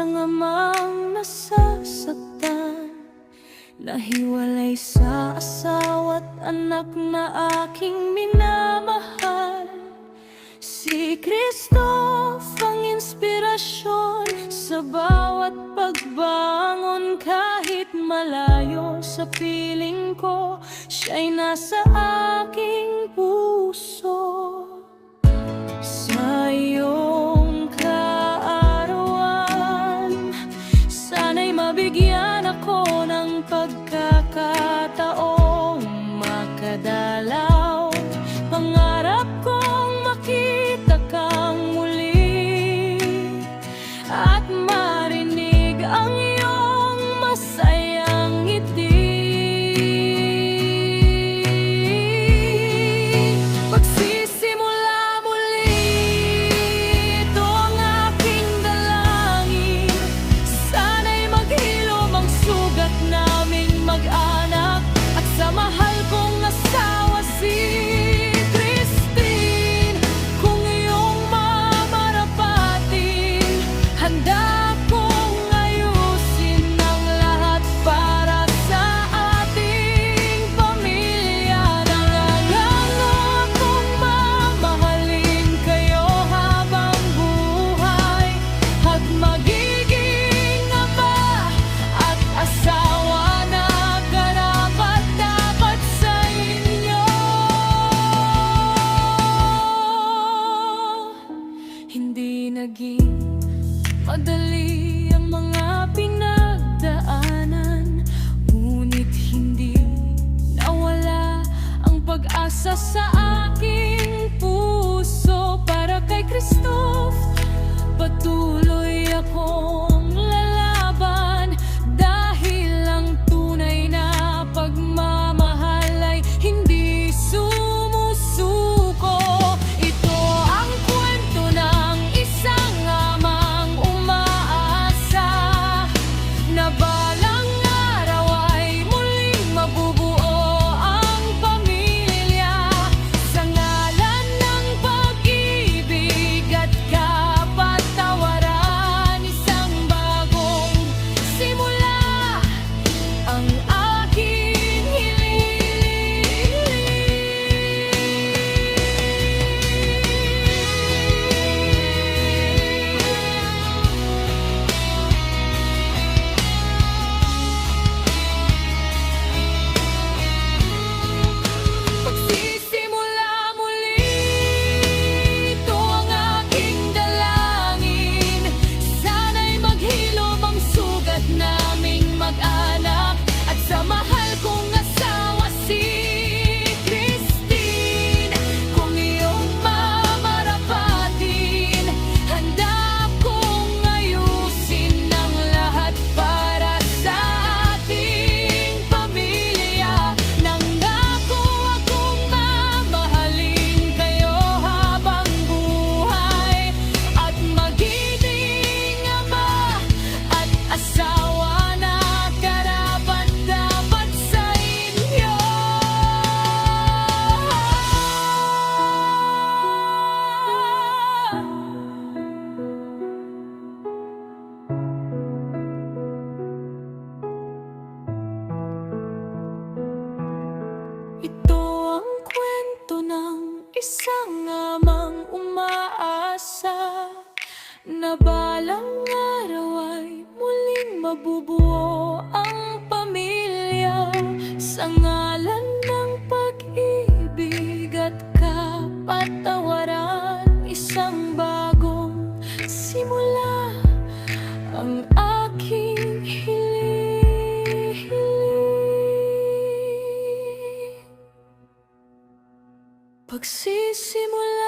isang amang nasasaktan, nahiwalay sa asawa't anak na aking minamahal. Si Kristof ang inspirasyon sa bawat pagbangon, kahit malayo sa piling ko, siya'y nasa aking puso. Sa iyong kaarawan, sana'y mabigyan ako ng pagkakataong makadalaw. Pangarap kong makita kang muli at marinig ang iyong masayang ngiti. Pagsisimula muli, ito ang aking dalangin. Sana'y maghilom ang sugat naming mag-anak, at sa mahal kong asawa si Christine, kung iyong mamarapatin, handa akong ayusin ang lahat para sa ating pamilya. Nangangako akong mamahalin kayo habang buhay, at magiging ama at asawa na karapat-dapat sa inyo. Hindi naging madali ang mga pinagdaanan, ngunit hindi nawala ang pag-asa sa aking puso. Para kay Kristof, patuloy akong lalaban, dahil ang tunay na pagmamahal ay hindi sumusuko. Ito ang kwento ng isang amang umaasa, na balang araw ay muling mabubuo ang pamilya, sa ngalan ng pag-ibig at kapatawaran. Isang bagong simula ang aking hinihiling. Pagsisimula muli, ito ang aking dalangin. Sana'y maghilom ang sugat naming mag-anak, at sa mahal kong asawa si Christine, kung iyong mamarapatin, handa akong ayusin ang lahat para sa ating pamilya. Nangako akong mamahalin kayo habang buhay, at magiging ama at asawa na karapat-dapat sa inyo. Ito ang kwento ng isang amang umaasa, na balang araw ay muling mabubuo ang pamilya, sa ngalan ng pag-ibig at kapatawaran. Isang bagong simula ang aking hinihiling. Pagsisimula